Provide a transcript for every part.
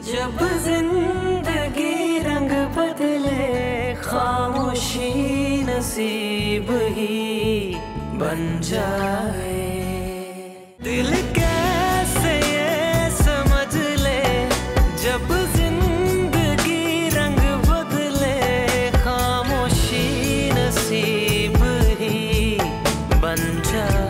जब जिंदगी रंग बदले खामोशी नसीब ही बन जाए, दिल कैसे ये समझ ले जब जिंदगी रंग बदले खामोशी नसीब ही बन जाए।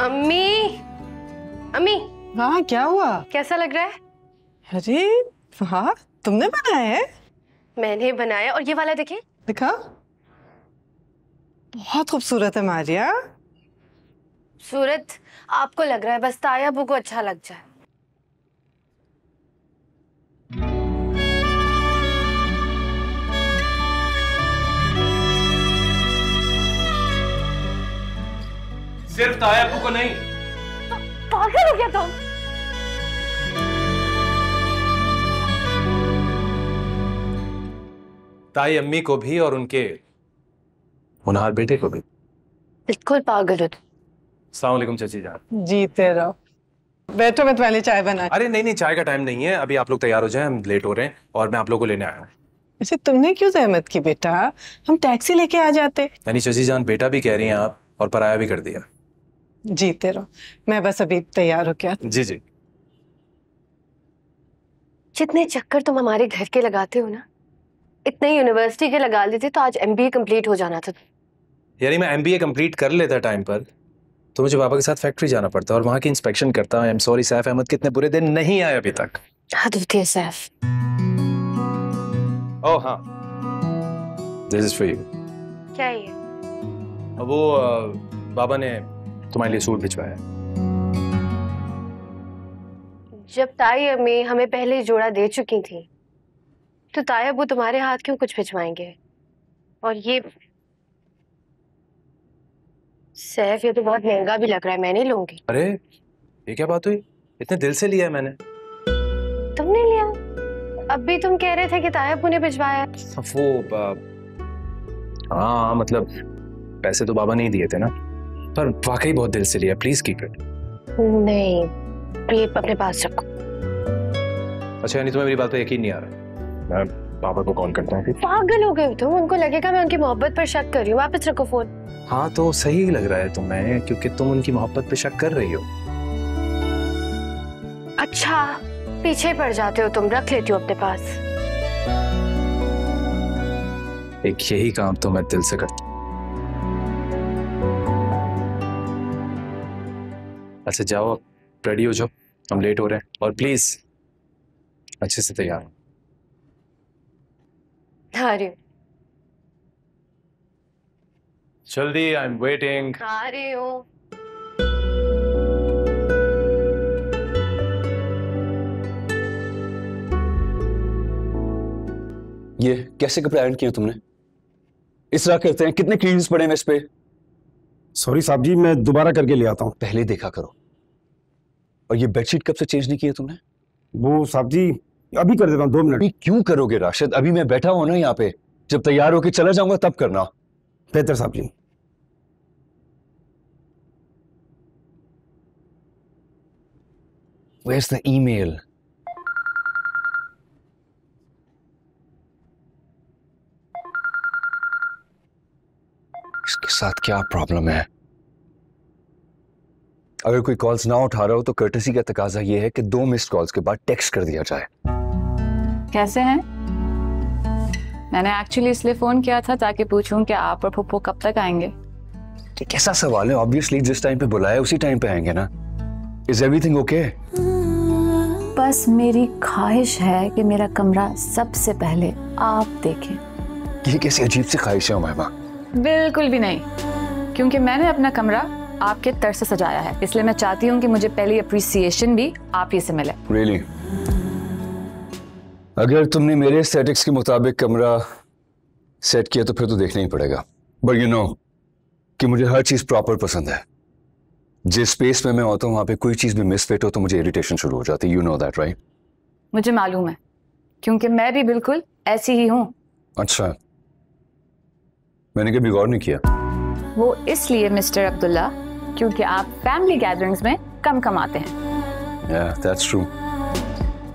अम्मी, अम्मी। हाँ, क्या हुआ? कैसा लग रहा है? अरे वाह, तुमने बनाया है? मैंने बनाया। और ये वाला देखें। दिखा, बहुत खूबसूरत है मारिया। सूरत आपको लग रहा है, बस ताया अब्बू को अच्छा लग जाए। सिर्फ ताया अब्बू को नहीं। पागल हो गया तुम? ताई अम्मी को भी और उनके होनहार बेटे को भी। बिल्कुल पागल हो तुम। अस्सलाम वालेकुम चाची जान। जीते रहो। बैठो, मैं तुम्हारे लिए चाय बना। अरे नहीं नहीं, चाय का टाइम नहीं है अभी, आप लोग तैयार हो जाएं, हम लेट हो रहे हैं और मैं आप लोगों को लेने आया हूँ। ऐसे तुमने क्यों जहमत की बेटा? हम टैक्सी लेके आ जाते। यानी चाची जान बेटा भी कह रही हैं आप और पराया भी कर दिया। जीते रहो, मैं बस अभी तैयार हो गया। जी जी। जितने चक्कर तुम हमारे घर के लगाते हो ना, इतने यूनिवर्सिटी के लगा लेते तो आज MBA कंप्लीट हो जाना था। यानी मैं MBA कंप्लीट कर लेता टाइम पर तो मुझे पापा के साथ फैक्ट्री जाना पड़ता और वहां की इंस्पेक्शन करता। I am sorry Saif Ahmed, कितने बुरे दिन नहीं आए अभी तक। हद होती है सैफ। ओह हाँ, दिस इज फॉर यू। क्या है ये? वो बाबा ने तुम्हारे लिए सूट भिजवाया। जब ताई अम्मी हमें पहले जोड़ा दे चुकी थी तो ताया अब्बू तुम्हारे हाथ क्यों कुछ भिजवाएंगे? और ये सैफ, ये तो बहुत महंगा भी लग रहा है, मैं नहीं लूंगी। अरे ये क्या बात हुई, इतने दिल से लिया है मैंने। तुमने लिया? अब भी तुम कह रहे थे कि ताया अब्बू ने भिजवाया। वो हाँ मतलब पैसे तो बाबा नहीं दिए थे ना, पर वाकई बहुत दिल से लिया। Please keep it. नहीं, ये अपने पास रखो। अच्छा यानी तुम्हें मेरी बात पे यकीन नहीं आ रहा? मैं पापा को कॉल करता हूँ। पागल हो गए तुम? उनको लगेगा मैं उनकी मोहब्बत पर शक कर रही हूँ। वापस रखो फोन। हाँ तो सही लग रहा है तुम्हें, क्योंकि तुम उनकी मोहब्बत पे शक कर रही हो। अच्छा, पीछे पड़ जाते हो तुम। रख लेती हो अपने पास। एक यही काम तो मैं दिल से करता। अच्छा जाओ, रेडी हो जाओ, हम लेट हो रहे हैं। और प्लीज अच्छे से तैयार हो। आ रही हूँ। जल्दी, आई एम वेटिंग। आ रही हूँ। ये कैसे कपड़े आयरन किए तुमने? इस तरह करते हैं, कितने क्लीन्स पड़े हैं इस पे? सॉरी साहब जी, मैं दोबारा करके ले आता हूँ। पहले देखा करो। और ये बेडशीट कब से चेंज नहीं की है तुमने? वो साहब जी अभी कर देता हूँ, 2 मिनट। अभी क्यों करोगे राशिद? अभी मैं बैठा हूं ना यहाँ पे, जब तैयार होके चला जाऊंगा तब करना। बेहतर साहब जी। Where's the email? इसके साथ क्या प्रॉब्लम है? अगर कोई कॉल्स ना उठा रहा हो तो कर्टेसी का तकाजा ये है कि 2 मिस्ड कॉल्स के बाद टेक्स्ट कर दिया जाए। कैसे हैं? मैंने एक्चुअली इसलिए फोन किया था ताकि पूछूं कि आप और पप्पू कब तक आएंगे। ये कैसा सवाल है? ऑब्वियसली जिस टाइम पे बुलाया उसी टाइम पे आएंगे ना। Is everything okay? बस मेरी ख्वाहिश है कि मेरा कमरा सबसे पहले आप देखें। ये कैसी अजीब सी ख्वाहिश है उमैमा? बिल्कुल भी नहीं, क्योंकि मैंने अपना कमरा आपके तर्ज से सजाया है, इसलिए मैं चाहती हूँ कि मुझे पहली अप्रिसिएशन भी आप ही से मिले। Really? अगर तुमने मेरे एस्थेटिक्स के मुताबिक कमरा सेट किया तो फिर तो देखना ही पड़ेगा। बट यू नो कि मुझे हर चीज प्रॉपर पसंद है। जिस स्पेस में मैं होता हूँ वहां पे कोई चीज भी मिसफिट हो तो मुझे इरिटेशन शुरू हो जाती है। You know that right? मुझे मालूम है, क्योंकि मैं भी बिल्कुल ऐसी ही हूँ। अच्छा, मैंने कभी गौर नहीं किया। वो इसलिए मिस्टर अब्दुल्ला क्योंकि आप फैमिली गैदरिंग्स में कम कम आते हैं। Yeah, that's true.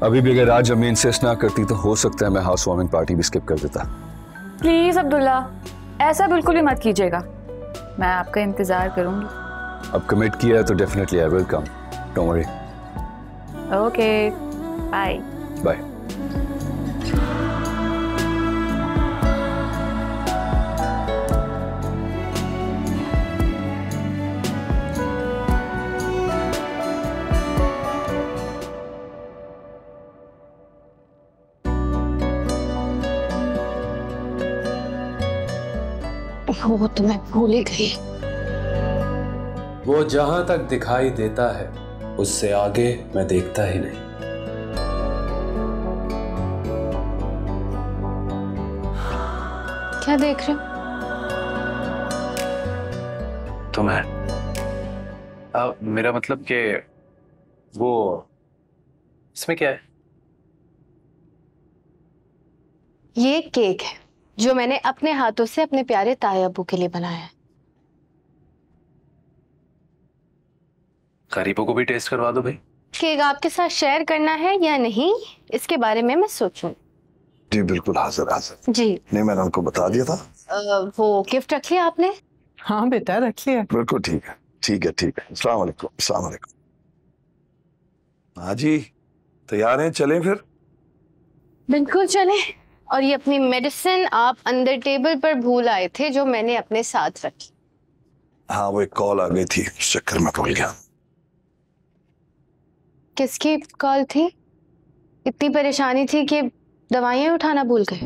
अभी भी अगर आज अम्मी इंसिस्ट ना करती तो हो सकता है मैं हाउस वार्मिंग पार्टी भी स्किप कर देता। प्लीज अब्दुल्ला, ऐसा बिल्कुल ही मत कीजिएगा, मैं आपका इंतजार करूंगी। अब कमिट किया है तो definitely I will come, don't worry. Okay, bye bye. वो तो मैं भूल ही गई। वो जहां तक दिखाई देता है उससे आगे मैं देखता ही नहीं। क्या देख रहे हो? तुम्हें मेरा मतलब कि वो इसमें क्या है? ये केक है जो मैंने अपने हाथों से अपने प्यारे ताया अब्बू के लिए बनाया है। गरीबों को भी टेस्ट करवा दो भाई। केक आपके साथ शेयर करना है या नहीं, इसके बारे में मैं सोचूं। जी बिल्कुल, हाजिर हाजिर। जी नहीं, मैंने उनको बता दिया था। वो गिफ्ट रख लिया आपने? हाँ बेटा, रख लिया। बिल्कुल ठीक है, ठीक है, ठीक है। अस्सलाम वालेकुम, अस्सलाम वालेकुम। हाँ जी, तैयार हैं? चलें फिर? बिल्कुल चले। और ये अपनी मेडिसिन आप अंदर टेबल पर भूल आए थे जो मैंने अपने साथ रखी। हाँ, वो एक कॉल आ गई थी, उस चक्कर में भूल गया। किसकी कॉल थी? इतनी परेशानी थी कि दवाइयां उठाना भूल गए।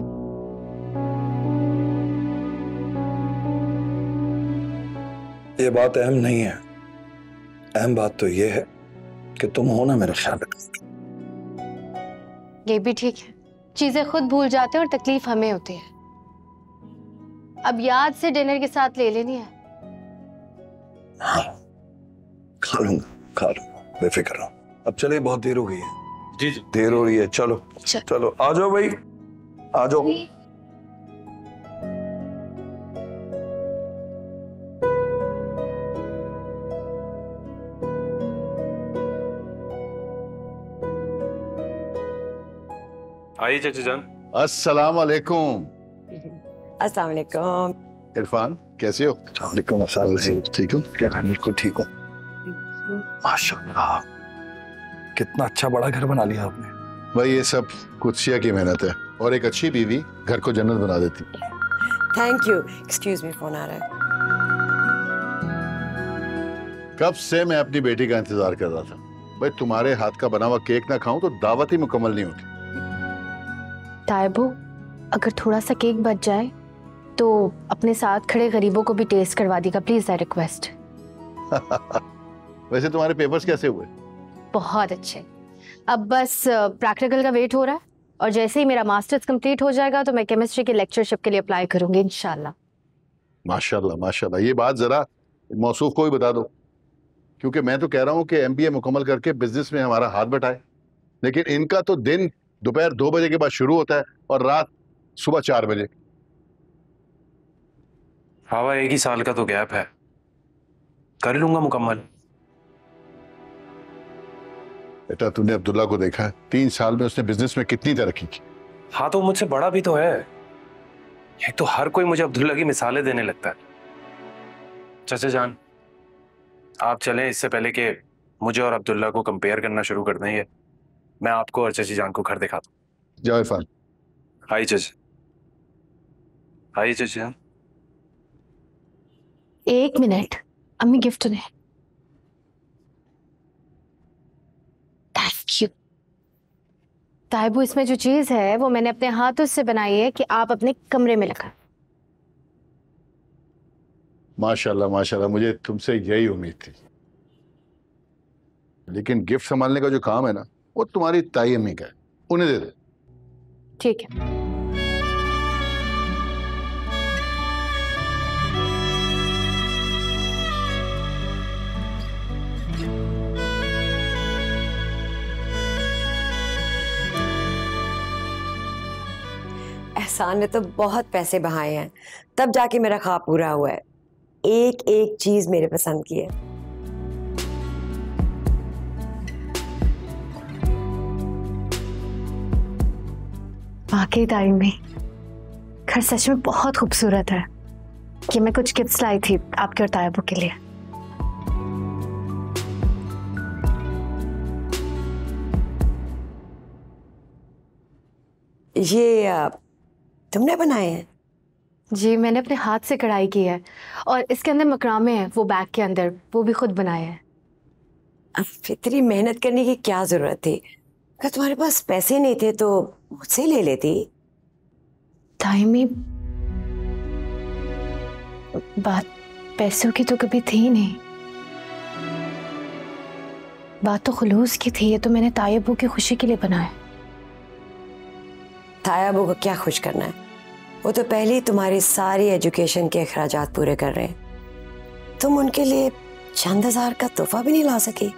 ये बात अहम नहीं है। अहम बात तो ये है कि तुम हो ना मेरा ख्याल रखने। ये भी ठीक है, चीजें खुद भूल जाते हैं और तकलीफ हमें होती है। अब याद से डिनर के साथ ले लेनी है। हाँ, खा लूंगा, खा लूंगा, बेफिक्र रहो। अब चले, बहुत देर हो गई है। जी जी, देर हो रही है। चलो चलो, आ जाओ भाई, आ जाओ। आइए चाचा जान। अस्सलाम वालेकुम। अस्सलाम वालेकुम। इरफान, कैसे हो? वालेकुम अस्सलाम जी, ठीक हो? क्या बिल्कुल ठीक हो। माशाल्लाह, कितना अच्छा बड़ा घर बना लिया आपने। भाई ये सब कुदसिया की मेहनत है, और एक अच्छी बीवी घर को जन्नत बना देती। Thank you. Excuse me, phone आ रहा है। कब से मैं अपनी बेटी का इंतजार कर रहा था। भाई तुम्हारे हाथ का बना हुआ केक ना खाऊं तो दावत ही मुकम्मल नहीं होती। तायबू, अगर थोड़ा सा केक बच जाए तो अपने साथ खड़े गरीबों को भी टेस्ट करवा देगा, प्लीज आई रिक्वेस्ट। वैसे तुम्हारे पेपर्स कैसे हुए? बहुत अच्छे। अब बस प्रैक्टिकल का वेट हो रहा है, और जैसे ही मेरा मास्टर्स कंप्लीट हो जाएगा तो मैं केमिस्ट्री की लेक्चरशिप के लिए अप्लाई करूंगी इंशाल्लाह। माशाल्लाह माशाल्लाह। ये बात जरा मौसूफ को ही बता दो, क्योंकि मैं तो कह रहा हूँ कि एमबीए मुकम्मल करके बिजनेस में हमारा हाथ बटाए, लेकिन इनका तो दिन दोपहर 2 बजे के बाद शुरू होता है और रात सुबह 4 बजे। हाँ, एक ही साल का तो गैप है, कर लूंगा मुकम्मल। बेटा तूने अब्दुल्ला को देखा है, 3 साल में उसने बिजनेस में कितनी तरक्की की। हाँ, तो मुझसे बड़ा भी तो है। ये तो हर कोई मुझे अब्दुल्ला की मिसालें देने लगता है। चाचा जान, आप चलें इससे पहले कि मुझे और अब्दुल्ला को कंपेयर करना शुरू कर देंगे। मैं आपको और चची जान को घर दिखाता हूँ। जाओ इरफान। हाई चची। हाई चची। एक मिनट, अम्मी गिफ्ट दे। Thank you. ताइबू, इसमें जो चीज है वो मैंने अपने हाथों से बनाई है कि आप अपने कमरे में लगा। माशाल्लाह माशाल्लाह, मुझे तुमसे यही उम्मीद थी। लेकिन गिफ्ट संभालने का जो काम है ना, वो तुम्हारी ताई अम्मी का है, उन्हें दे दो। ठीक है। एहसान ने तो बहुत पैसे बहाए हैं, तब जाके मेरा ख्वाब पूरा हुआ है। एक एक चीज मेरे पसंद की है। वाकई ताई में घर सच में बहुत खूबसूरत है। कि मैं कुछ गिफ्ट्स लाई थी आपके और तायाबू के लिए। ये तुमने बनाए हैं? जी, मैंने अपने हाथ से कढ़ाई की है और इसके अंदर मकरामे हैं, वो बैग के अंदर, वो भी खुद बनाए हैं। अब इतनी मेहनत करने की क्या जरूरत थी? अगर तुम्हारे पास पैसे नहीं थे तो मुझसे ले लेती। ताई में बात पैसों की तो कभी थी नहीं, बात तो खुलूस की थी। ये तो मैंने तायाबू की खुशी के लिए बनाया। तायाबू को क्या खुश करना है? वो तो पहले ही तुम्हारी सारी एजुकेशन के अखराजात पूरे कर रहे हैं। तुम उनके लिए चंद हजार का तोहफा भी नहीं ला सकी।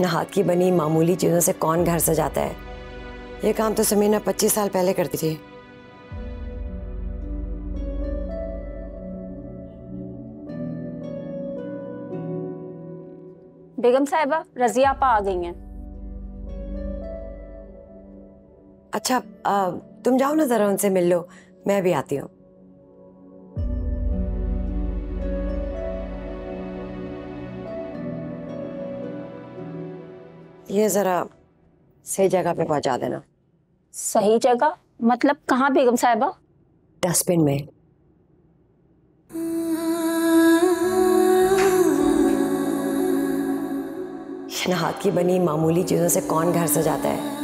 हाथ की बनी मामूली चीजों से कौन घर सजाता है? ये काम तो समीना 25 साल पहले करती थी। बेगम साहिबा, रजिया आपा आ गई हैं। अच्छा, तुम जाओ ना, जरा उनसे मिल लो, मैं भी आती हूँ। ये जरा सही जगह पे पहुंचा देना। सही जगह मतलब कहाँ बेगम साहिबा? डस्टबिन में। हाथ की बनी मामूली चीजों से कौन घर सजाता है?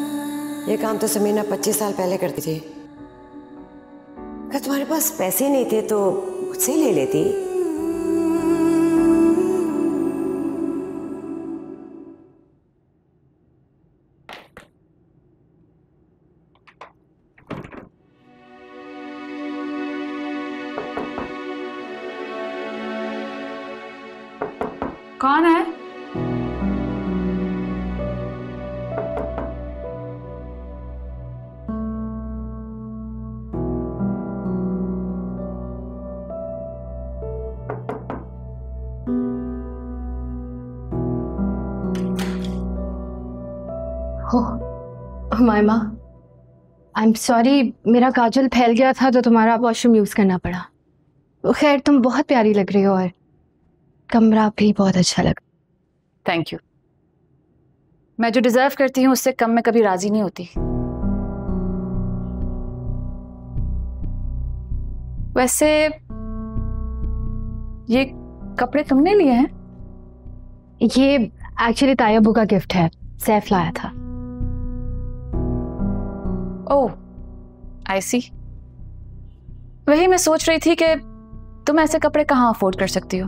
ये काम तो समीना 25 साल पहले करती थी। अगर तुम्हारे पास पैसे नहीं थे तो मुझसे ले लेती। कौन है? मायमा, आई एम सॉरी, मेरा काजल फैल गया था तो तुम्हारा वॉशरूम यूज करना पड़ा। खैर, तुम बहुत प्यारी लग रही हो और कमरा भी बहुत अच्छा लग। Thank you. मैं जो डिजर्व करती हूँ उससे कम मैं कभी राजी नहीं होती। वैसे ये कपड़े तुमने लिए हैं? ये एक्चुअली तायाबू का गिफ्ट है, सैफ लाया था। ओह, आई सी। वही मैं सोच रही थी कि तुम ऐसे कपड़े कहाँ अफोर्ड कर सकती हो।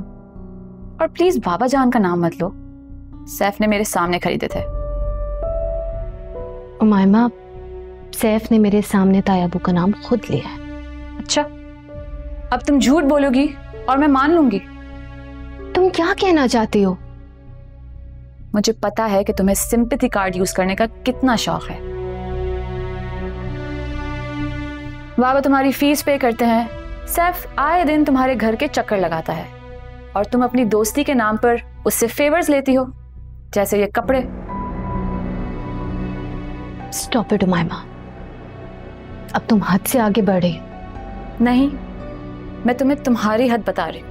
और प्लीज बाबा जान का नाम मत लो, सैफ ने मेरे सामने खरीदे थे। उमायमा, सैफ ने मेरे सामने तायाबू का नाम खुद लिया है। अच्छा, अब तुम झूठ बोलोगी और मैं मान लूंगी। तुम क्या कहना चाहती हो? मुझे पता है कि तुम्हें सिंपैथी कार्ड यूज करने का कितना शौक है। बाबा तुम्हारी फीस पे करते हैं, सैफ आए दिन तुम्हारे घर के चक्कर लगाता है और तुम अपनी दोस्ती के नाम पर उससे फेवर्स लेती हो, जैसे ये कपड़े। स्टॉप इट उमायमा, अब तुम हद से आगे बढ़ रही। नहीं, मैं तुम्हें तुम्हारी हद बता रही हूं।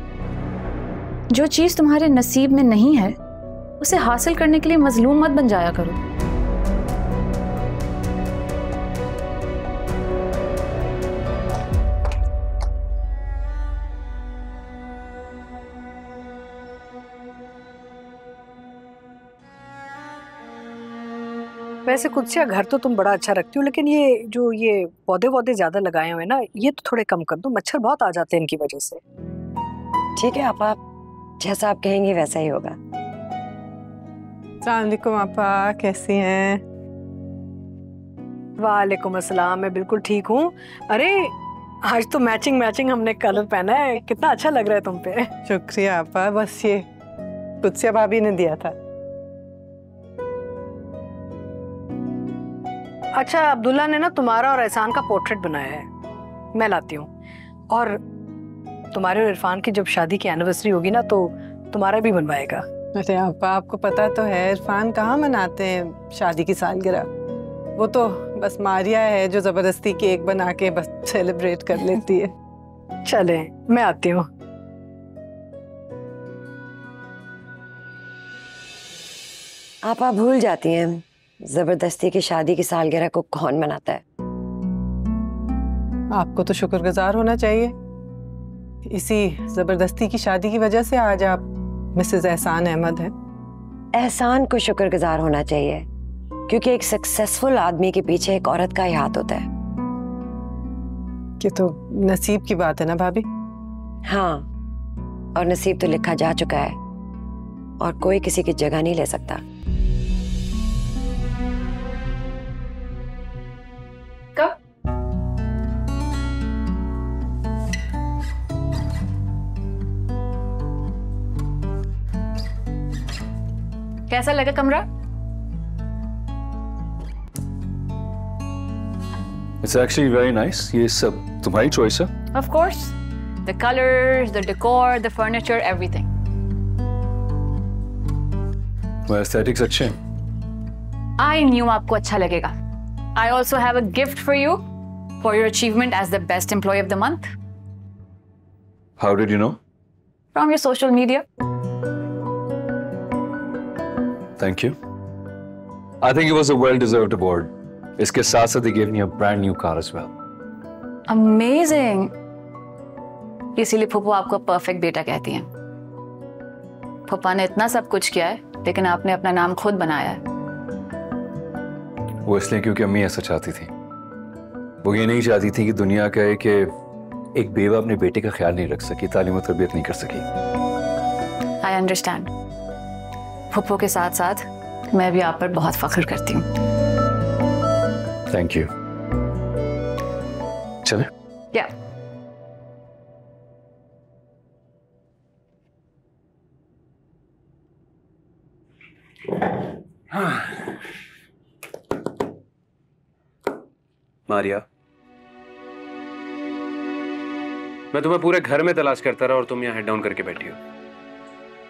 जो चीज तुम्हारे नसीब में नहीं है उसे हासिल करने के लिए मजलूम मत बन जाया करो। वैसे कुछ घर तो तुम बड़ा अच्छा रखती हो, लेकिन ये पौधे वौधे ज्यादा लगाए हुए ना, ये तो थोड़े कम कर दो, मच्छर बहुत आ जाते हैं इनकी वजह से। ठीक है आपा, जैसा आप कहेंगे वैसा ही होगा। अस्सलाम वालेकुम आपा, कैसी हैं? वालेकुम अस्सलाम, मैं बिल्कुल ठीक हूँ। अरे आज तो मैचिंग मैचिंग हमने कलर पहना है, कितना अच्छा लग रहा है तुम पे। शुक्रिया आपा, बस ये कुत्सिया भाभी ने दिया था। अच्छा, अब्दुल्ला ने ना तुम्हारा और एहसान का पोर्ट्रेट बनाया है, मैं लाती हूँ। और तुम्हारे और इरफान की जब शादी की एनिवर्सरी होगी ना तो तुम्हारा भी बनवाएगा। अरे आपा, आपको पता तो है इरफान कहाँ मनाते हैं शादी की सालगिरह। वो तो बस मारिया है जो जबरदस्ती केक बना के बस सेलिब्रेट कर लेती है। चले, मैं आती हूँ। आप भूल जाती हैं जबरदस्ती की शादी की सालगिरह को कौन मनाता है। आपको तो शुक्रगुजार होना चाहिए, इसी जबरदस्ती की शादी की वजह से आज आप मिसेस एहसान अहमद हैं। एहसान को शुक्रगुजार होना चाहिए क्योंकि एक सक्सेसफुल आदमी के पीछे एक औरत का ही हाथ होता है। ये तो नसीब की बात है ना भाभी। हाँ, और नसीब तो लिखा जा चुका है और कोई किसी की जगह नहीं ले सकता। कब? कैसा लगा कमरा? It's actually very nice. ये सब तुम्हारी choice है? Of course. The colors, the decor, the furniture, everything. तुम्हारे aesthetics अच्छे हैं। I knew आपको अच्छा लगेगा. I also have a gift for you for your achievement as the best employee of the month. How did you know? From your social media. Thank you. I think it was a well-deserved award. इसके साथ साथ they gave me a brand new car as well. Amazing. इसीलिए फूफू आपको perfect बेटा कहती हैं। फूफा ने इतना सब कुछ किया है, लेकिन आपने अपना नाम खुद बनाया है। वो इसलिए क्योंकि अम्मी ऐसा चाहती थी। वो ये नहीं चाहती थी कि दुनिया कहे कि एक बेवा अपने बेटे का ख्याल नहीं रख सकी, तालीम और तरबियत नहीं कर सकी। I understand. फूफू के साथ साथ मैं भी आप पर बहुत फख्र करती हूँ। Thank you. चले? Yeah. मारिया, मैं तुम्हें पूरे घर में तलाश करता रहा और तुम यहाँ हेड डाउन करके बैठी हो।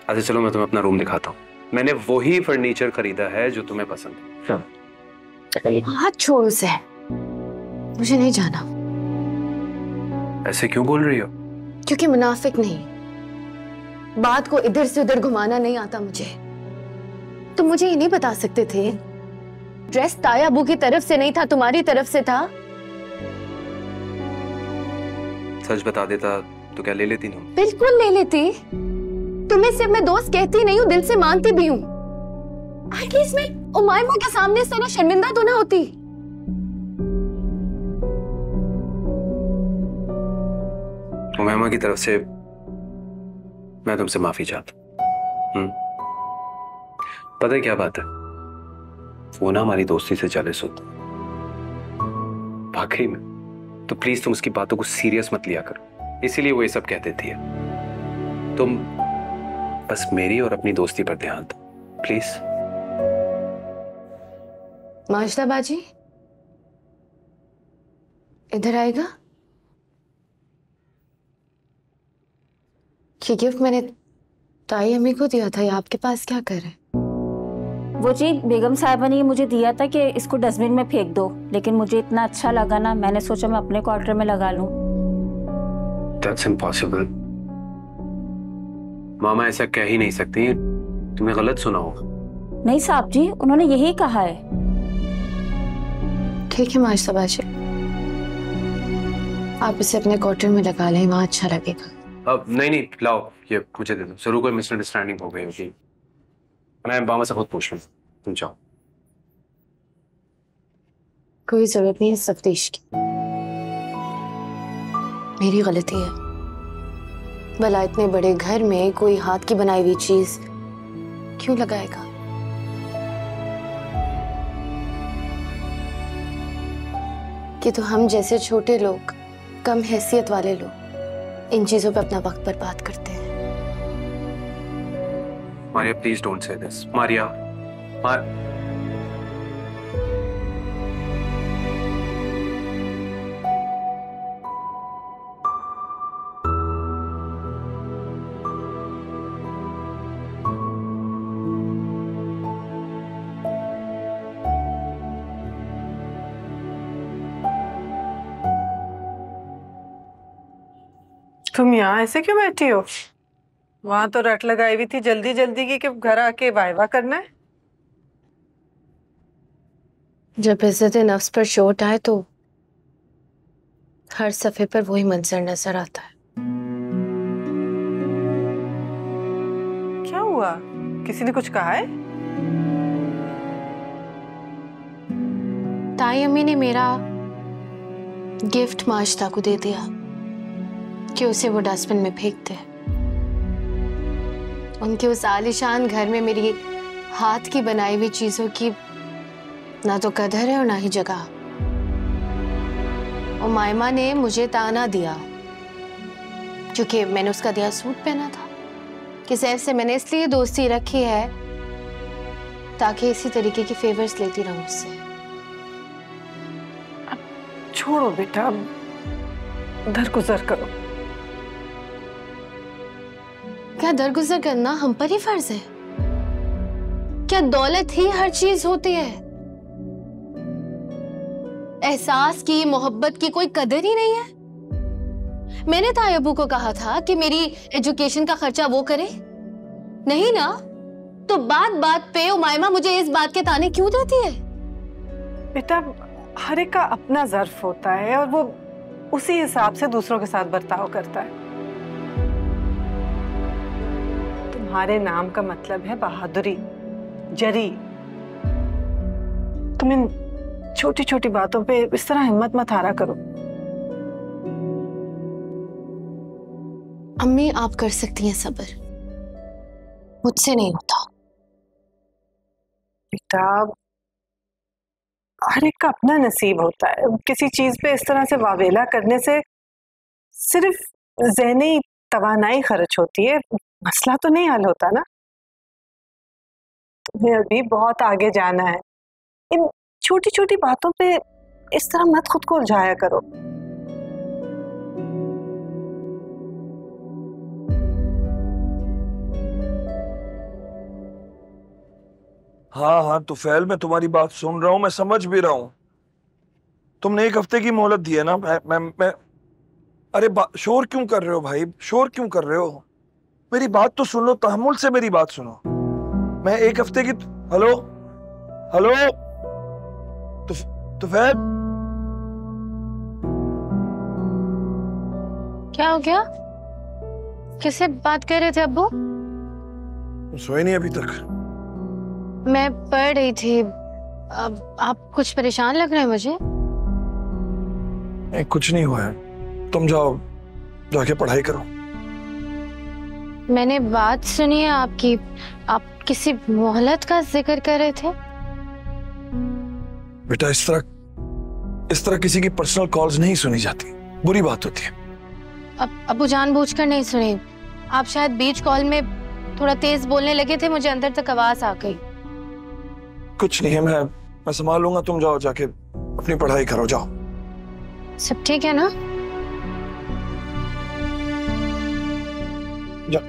अच्छा चलो मैं तुम्हें अपना रूम दिखाता हूँ। मैंने वही फर्नीचर खरीदा है जो तुम्हें पसंद है। हाथ छोड़ उसे, मुझे नहीं जाना। ऐसे क्यों बोल रही हो? क्योंकि मुनाफिक नहीं, बात को इधर से उधर घुमाना नहीं आता मुझे। तुम मुझे ये नहीं बता सकते थे ड्रेस ताया अबू की तरफ से नहीं था, तुम्हारी तरफ से था? सच बता देता तो क्या ले लेती तुम? बिल्कुल ले लेती। तुम्हें सिर्फ मैं दोस्त कहती नहीं हूँ, दिल से मानती भी हूँ। एटलीस्ट मैं उमायमा के सामने इस तरह शर्मिंदा तो ना होती। उमायमा की तरफ से मैं तुमसे माफी चाहता हूँ। पता है क्या बात है, वो ना हमारी दोस्ती से जेलस होता वाकई में। तो प्लीज तुम उसकी बातों को सीरियस मत लिया करो, इसीलिए वो ये सब कह देती है। तुम बस मेरी और अपनी दोस्ती पर ध्यान दो प्लीज। माजदा बाजी इधर आएगा। ये गिफ्ट मैंने ताई अम्मी को दिया था, ये आपके पास क्या करे? वो जी बेगम साहिबा ने मुझे दिया था कि इसको डस्टबिन में फेंक दो, लेकिन मुझे इतना अच्छा लगा ना, मैंने सोचा मैं अपने क्वार्टर में लगा लूं। That's impossible. मामा ऐसा कह ही नहीं सकती, तुमने गलत सुना होगा। नहीं साहब जी, उन्होंने यही कहा है। ठीक है माशा जी, आप इसे अपने क्वार्टर में लगा लें, वहां अच्छा लगेगा। अब नहीं, लाओ ये मुझे दे दो, जरूर कोई मिसअंडरस्टैंडिंग हो गई होगी। मैं मामा से खुद पूछ लूँ, तुम जाओ। कोई जरूरत नहीं है तफ्तीश की, मेरी गलती है। भला इतने बड़े घर में कोई हाथ की बनाई हुई चीज क्यों लगाएगा? कि तो हम जैसे छोटे लोग, कम हैसियत वाले लोग इन चीजों पे अपना वक्त बर्बाद करते हैं। Maria please don't say this. Maria, तुम यहाँ ऐसे क्यों बैठी हो? वहां तो रट लगाई हुई थी जल्दी जल्दी की कि घर आके वाइवा करना है। जब इज्जत नफ्स पर चोट आए तो हर सफे पर वही मंजर नजर आता है। क्या हुआ? किसी ने कुछ कहा है? ताई अम्मी ने मेरा गिफ्ट माशता को दे दिया कि उसे वो डस्टबिन में फेंक दे। उनके उस आलीशान घर में मेरी हाथ की बनाई हुई चीजों की ना तो कदर है और ना ही जगह। और मायमा ने मुझे ताना दिया क्योंकि मैंने उसका दिया सूट पहना था कि सैफ से मैंने इसलिए दोस्ती रखी है ताकि इसी तरीके की फेवर्स लेती रहूं उससे। छोड़ो बेटा, दरगुजर करो। क्या दरगुजर करना हम पर ही फर्ज है? क्या दौलत ही हर चीज होती है? एहसास की, मोहब्बत की कोई कदर ही नहीं है? मैंने ताई अब्बू को कहा था कि मेरी एजुकेशन का खर्चा वो करे, नहीं ना? तो बात बात पे उमाइमा मुझे इस बात के ताने क्यों देती है? बेटा, हर एक का अपना ज़र्फ होता है और वो उसी हिसाब से दूसरों के साथ बर्ताव करता है। तुम्हारे नाम का मतलब है बहादुरी, जरी। तुम इन छोटी छोटी बातों पे इस तरह हिम्मत मत हारा करो। अम्मी, आप कर सकती हैं सब्र, मुझसे नहीं होता। बेटा, हर एक का अपना नसीब होता है। किसी चीज पे इस तरह से वावेला करने से सिर्फ ज़हनी तवानाई खर्च होती है, मसला तो नहीं हल होता ना। तुम्हें अभी बहुत आगे जाना है। इन छोटी छोटी बातों पे इस तरह मत खुद को उलझाया करो। हाँ हाँ तुफैल, मैं तुम्हारी बात सुन रहा हूँ, मैं समझ भी रहा हूँ। तुमने 1 हफ्ते की मोहलत दी है ना। मैं अरे शोर क्यों कर रहे हो भाई? शोर क्यों कर रहे हो? मेरी बात तो सुन लो, तहम्मुल से मेरी बात सुनो। मैं 1 हफ्ते की हेलो हेलो तुफैल, क्या हो गया? किससे बात कर रहे थे अब्बू? सोए नहीं अभी तक? मैं पढ़ रही थी। अब आप कुछ परेशान लग रहे हैं मुझे। कुछ नहीं हुआ है, तुम जाओ, जाके पढ़ाई करो। मैंने बात सुनी है आपकी, आप किसी मोहलत का जिक्र कर रहे थे। बेटा, इस तरह किसी की पर्सनल कॉल्स नहीं सुनी जाती, बुरी बात होती है। अब अब्बू जानबूझकर नहीं सुनी, आप शायद बीच कॉल में थोड़ा तेज बोलने लगे थे, मुझे अंदर तक आवाज आ गई। कुछ नहीं है, मैं संभाल लूंगा। तुम जाओ, जाके अपनी पढ़ाई करो, जाओ। सब ठीक है ना? जा।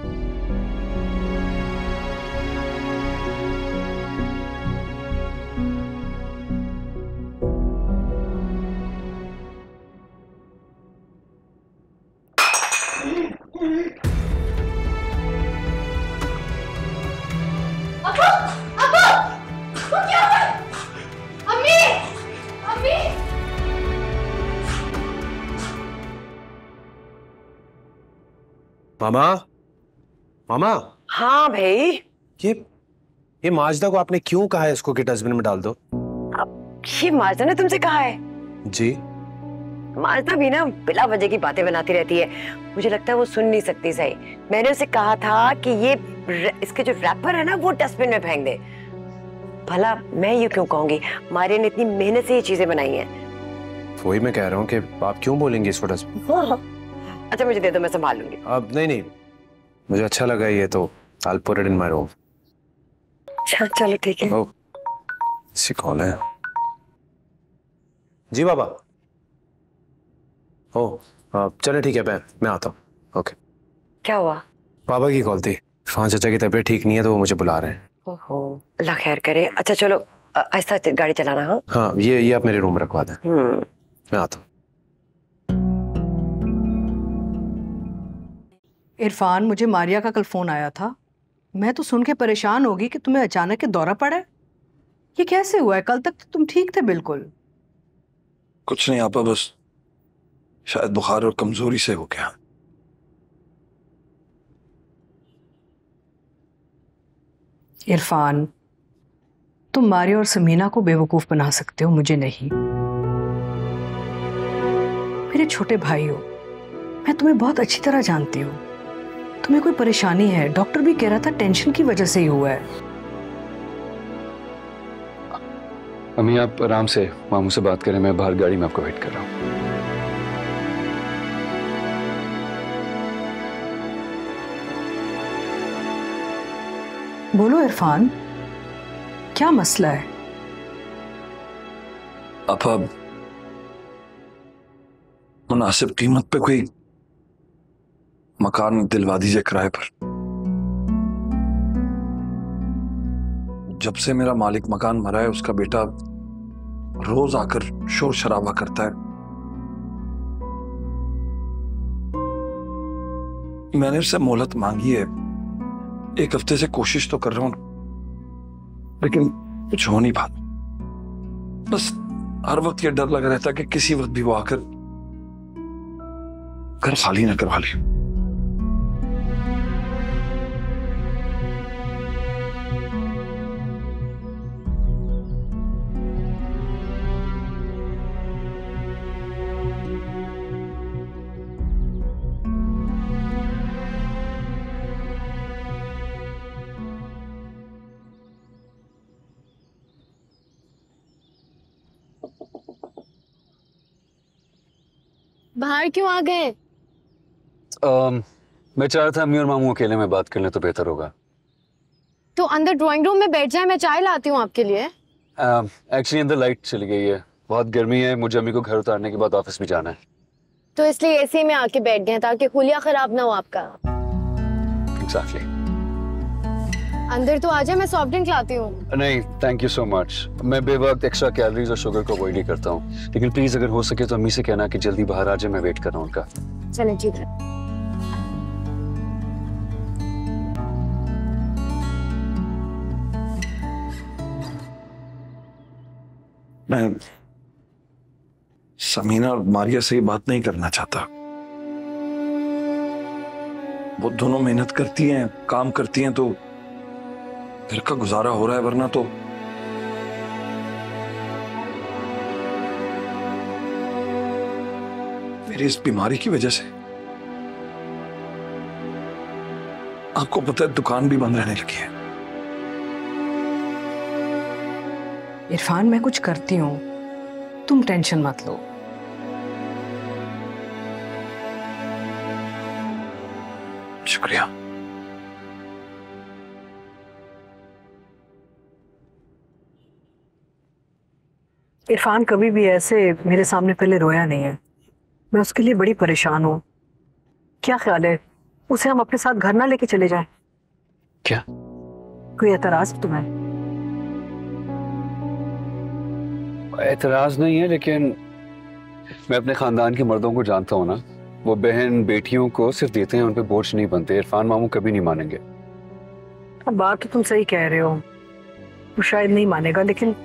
मामा, मामा। हाँ भाई। ये माजदा को आपने क्यों कहा है इसको कि डस्टबिन में डाल दो? अब ये माजदा ने तुमसे कहा है? जी। माजदा भी ना बिला वजह की बातें बनाती रहती है, मुझे लगता है वो सुन नहीं सकती सही। मैंने उसे कहा था कि ये इसके जो रैपर है ना वो डस्टबिन में फेंक दे। भला मैं ये क्यों कहूंगी, मारिया ने इतनी मेहनत से ये चीजें बनाई हैं। वही मैं कह रहा हूँ कि आप क्यों बोलेंगे इसको डस्टबिन? अच्छा मुझे दे दो, मैं संभाल लूंगी। अब नहीं, मुझे अच्छा लगा ये तो। I'll put it in my room. चलो ठीक है। इसी कॉल है। जी बाबा। चले ठीक है, मैं आता हूँ। ओके। क्या हुआ? बाबा की कॉल थी। इरफान चाचा की तबीयत ठीक नहीं है तो वो मुझे बुला रहे हैं। ओहो, अल्लाह खैर करे। अच्छा चलो आहिस्ता गाड़ी चलाना। हाँ, ये आप मेरे रूम में रखवा दें। मैं आता हूँ। इरफान, मुझे मारिया का कल फोन आया था। मैं तो सुन के परेशान होगी कि तुम्हें अचानक के दौरा पड़ा है। ये कैसे हुआ है? कल तक तो तुम ठीक थे बिल्कुल। कुछ नहीं आपा, बस शायद बुखार और कमजोरी से हो गया। इरफान, तुम मारिया और समीना को बेवकूफ बना सकते हो, मुझे नहीं। मेरे छोटे भाई हो, मैं तुम्हें बहुत अच्छी तरह जानती हूँ। तुम्हें कोई परेशानी है, डॉक्टर भी कह रहा था टेंशन की वजह से ही हुआ है। अम्मी आप आराम से मामू से बात करें, मैं बाहर गाड़ी में आपको वेट कर रहा हूँ। बोलो इरफान, क्या मसला है? आपा, मुनासिब कीमत पे कोई मकान दिलवा दीजिए किराए पर। जब से मेरा मालिक मकान मरा है, उसका बेटा रोज आकर शोर शराबा करता है। मैंने उससे मोहलत मांगी है, 1 हफ्ते से कोशिश तो कर रहा हूं, लेकिन कुछ हो नहीं पाता। बस हर वक्त ये डर लगा रहता है कि किसी वक्त भी वो आकर घर खाली ना करवा ले। बाहर क्यों आ गए? मैं चाह रहा था अम्मी और मामू अकेले में बात कर लें तो बेहतर होगा। तो अंदर ड्राइंग रूम में बैठ जाए, मैं चाय लाती हूँ आपके लिए। एक्चुअली अंदर लाइट चली गई है, बहुत गर्मी है, मुझे अम्मी को घर उतारने के बाद ऑफिस भी जाना है। तो इसलिए एसी में आके बैठ गए ताकि हुलिया खराब ना हो आपका। एग्जैक्टली। अंदर तो आ जाए, मैं सॉफ्ट ड्रिंक लाती हूँ। नहीं थैंक यू सो मच, मैं बेवक्त एक्स्ट्रा कैलोरीज और शुगर को अवॉइड ही करता हूँ, लेकिन प्लीज अगर हो सके तो अम्मी से कहना कि जल्दी बाहर आ जाए, मैं वेट कर रहा हूँ उनका। चले ठीक है। मैं समीना और मारिया से ये बात नहीं करना चाहता। वो दोनों मेहनत करती हैं, काम करती हैं तो घर का गुजारा हो रहा है, वरना तो मेरी इस बीमारी की वजह से आपको पता है दुकान भी बंद रहने लगी है। इरफान, मैं कुछ करती हूँ, तुम टेंशन मत लो। शुक्रिया। इरफान कभी भी ऐसे मेरे सामने पहले रोया नहीं है, मैं उसके लिए बड़ी परेशान हूँ। क्या ख्याल है उसे हम अपने साथ घर ना लेके चले जाएं? क्या कोई एतराज तुम्हें? एतराज नहीं है, लेकिन मैं अपने खानदान के मर्दों को जानता हूँ ना, वो बहन बेटियों को सिर्फ देते हैं, उन पे बोझ नहीं बनते। इरफान मामू कभी नहीं मानेंगे। अब बात तो तुम सही कह रहे हो, वो शायद नहीं मानेगा, लेकिन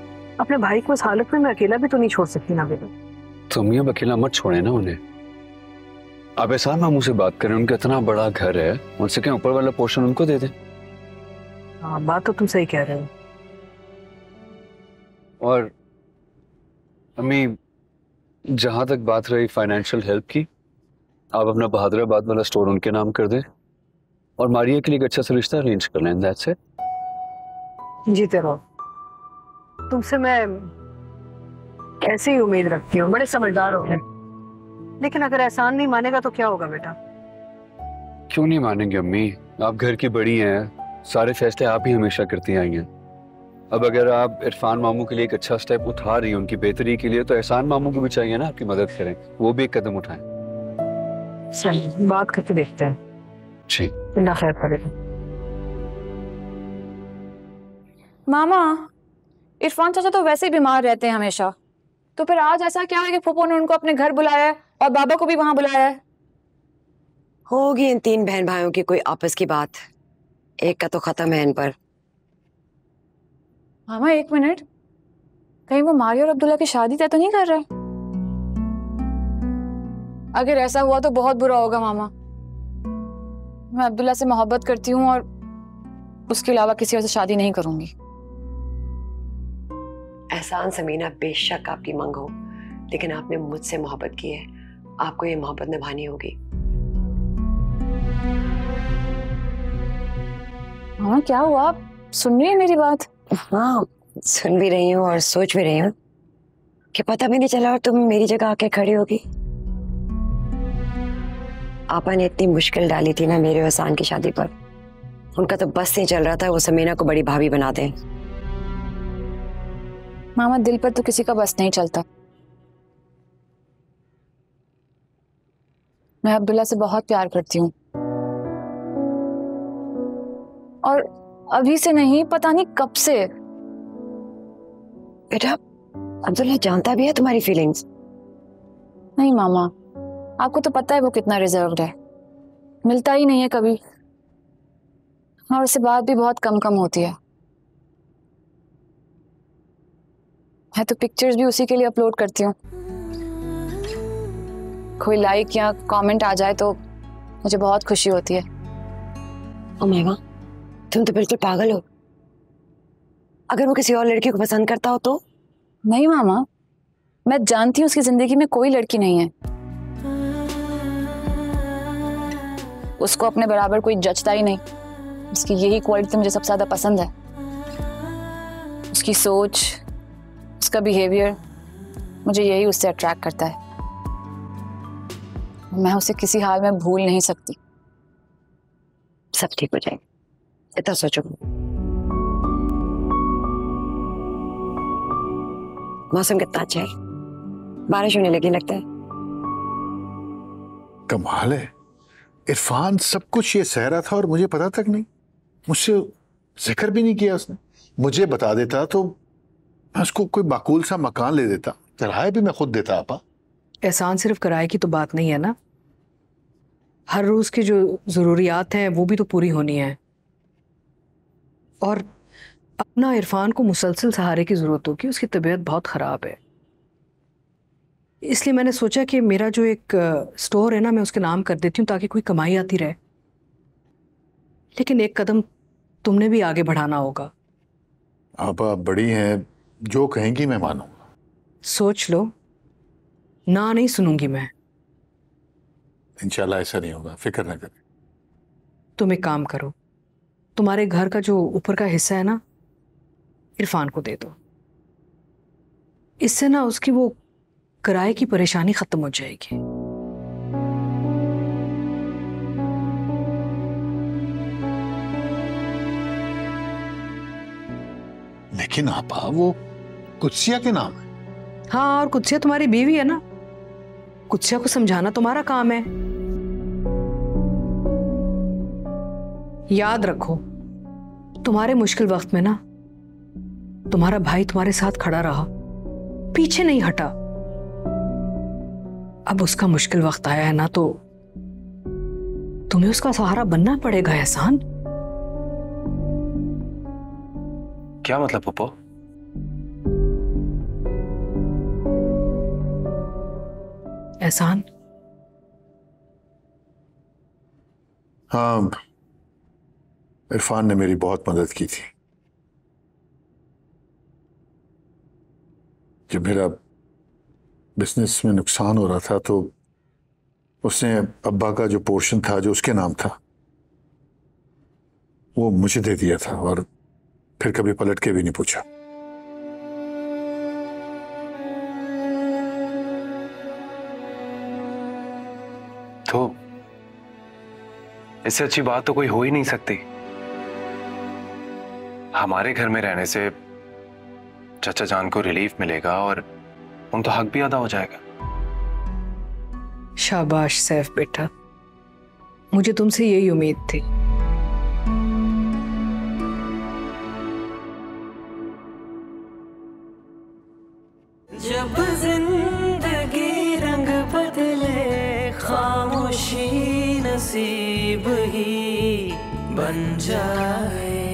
अपने भाई को इस हालत में मैं अकेला भी तो नहीं छोड़ सकती ना बेटा। तुम अब अकेला मत छोड़े ना उन्हें। आप एहसान मामू से बात करें, उनका इतना बड़ा घर है, उनसे क्या ऊपर वाला पोर्शन उनको दे दें। हाँ, बात तो तुम सही कह रहे हो। और अम्मी, जहां तक बात रही फाइनेंशियल हेल्प की, आप अपना बहादुराबाद वाला स्टोर उनके नाम कर दें और मारिया के लिए एक अच्छा सा रिश्ता अरेंज कर लें। That's it. जीते रहो। तुमसे मैं कैसे ही उम्मीद रखती हूँ, बड़े समझदार हो गए। लेकिन अगर एहसान नहीं मानेगा तो क्या होगा बेटा? क्यों नहीं मानेंगे अम्मी? आप घर की बड़ी हैं, सारे फैसले आप ही हमेशा करती आई हैं। अब अगर आप इरफान मामू के लिए एक अच्छा स्टेप उठा रही हैं उनकी बेहतरी के लिए, तो एहसान मामू को भी चाहिए ना आपकी मदद करें, वो भी एक कदम उठाएं। चलिए बात करके देखते हैं। जी, अल्लाह खैर करे। मामा, इरफान चाचा तो वैसे ही बीमार रहते हैं हमेशा, तो फिर आज ऐसा क्या है कि फूफो ने उनको अपने घर बुलाया है और बाबा को भी वहां बुलाया है? होगी इन 3 बहन भाइयों की कोई आपस की बात, एक का तो खत्म है इन पर। मामा 1 मिनट, कहीं वो मारिया और अब्दुल्ला की शादी तय तो नहीं कर रहे? अगर ऐसा हुआ तो बहुत बुरा होगा मामा। मैं अब्दुल्ला से मोहब्बत करती हूँ और उसके अलावा किसी और से शादी नहीं करूंगी। एहसान समीना, बेशक आपकी मंग हो, लेकिन आपने मुझसे मोहब्बत की है, आपको ये मोहब्बत निभानी होगी। मामा क्या हुआ, आप सुन रही है मेरी बात? हाँ, सुन भी रही हूँ और सोच भी रही हूँ कि पता भी नहीं चला और तुम मेरी जगह आके खड़ी होगी। आपा ने इतनी मुश्किल डाली थी ना मेरे और एहसान की शादी पर, उनका तो बस नहीं चल रहा था वो समीना को बड़ी भाभी बना दें। मामा दिल पर तो किसी का बस नहीं चलता। मैं अब्दुल्ला से बहुत प्यार करती हूँ और अभी से नहीं, पता नहीं कब से। बेटा, अब्दुल्ला जानता भी है तुम्हारी फीलिंग्स? नहीं मामा, आपको तो पता है वो कितना रिजर्व्ड है, मिलता ही नहीं है कभी और उससे बात भी बहुत कम कम होती है। मैं तो पिक्चर्स भी उसी के लिए अपलोड करती हूँ, कोई लाइक या कमेंट आ जाए तो मुझे बहुत खुशी होती है। ओ मामा, तुम तो बिल्कुल पागल हो। अगर वो किसी और लड़की को पसंद करता हो तो? नहीं मामा, मैं जानती हूँ उसकी जिंदगी में कोई लड़की नहीं है, उसको अपने बराबर कोई जचता ही नहीं। उसकी यही क्वालिटी मुझे सबसे ज्यादा पसंद है, उसकी सोच, उसका बिहेवियर, मुझे यही उससे अट्रैक्ट करता है। मैं उसे किसी हाल में भूल नहीं सकती। सब ठीक हो जाएगा, इतना सोचो। मौसम कितना अच्छा है, बारिश होने लगी लगता है। कमाल है, इरफान सब कुछ ये सह रहा था और मुझे पता तक नहीं, मुझसे जिक्र भी नहीं किया उसने। मुझे बता देता तो मैं उसको कोई माकूल सा मकान ले देता, किराया भी मैं खुद देता। आपा, एहसान सिर्फ किराए की तो बात नहीं है ना, हर रोज की जो जरूरियात हैं वो भी तो पूरी होनी है। और अपना इरफान को मुसलसल सहारे की जरूरत होगी, उसकी तबीयत बहुत खराब है। इसलिए मैंने सोचा कि मेरा जो एक स्टोर है ना, मैं उसके नाम कर देती हूँ ताकि कोई कमाई आती रहे। लेकिन एक कदम तुमने भी आगे बढ़ाना होगा। आप बड़ी हैं, जो कहेंगी मैं मानूंगा। सोच लो, ना नहीं सुनूंगी मैं। इंशाल्लाह ऐसा नहीं होगा, फिक्र ना करें। तुम एक काम करो, तुम्हारे घर का जो ऊपर का हिस्सा है ना, इरफान को दे दो। इससे ना उसकी वो किराए की परेशानी खत्म हो जाएगी। लेकिन आपा, वो कुत्सिया के नाम है। हाँ, और कुत्सिया तुम्हारी बीवी है ना, कुत्सिया को समझाना तुम्हारा काम है। याद रखो, तुम्हारे मुश्किल वक्त में ना तुम्हारा भाई तुम्हारे साथ खड़ा रहा, पीछे नहीं हटा। अब उसका मुश्किल वक्त आया है ना, तो तुम्हें उसका सहारा बनना पड़ेगा। एहसान, क्या मतलब पप्पू? एहसान, हाँ, इरफान ने मेरी बहुत मदद की थी। जब मेरा बिजनेस में नुकसान हो रहा था तो उसने अब्बा का जो पोर्शन था जो उसके नाम था वो मुझे दे दिया था और फिर कभी पलट के भी नहीं पूछा। तो इससे अच्छी बात तो कोई हो ही नहीं सकती। हमारे घर में रहने से चाचा जान को रिलीफ मिलेगा और उनका हक भी अदा हो जाएगा। शाबाश सैफ बेटा, मुझे तुमसे यही उम्मीद थी। जब जिंदगी रंग बदले खामोशी नसीब ही बन जाए।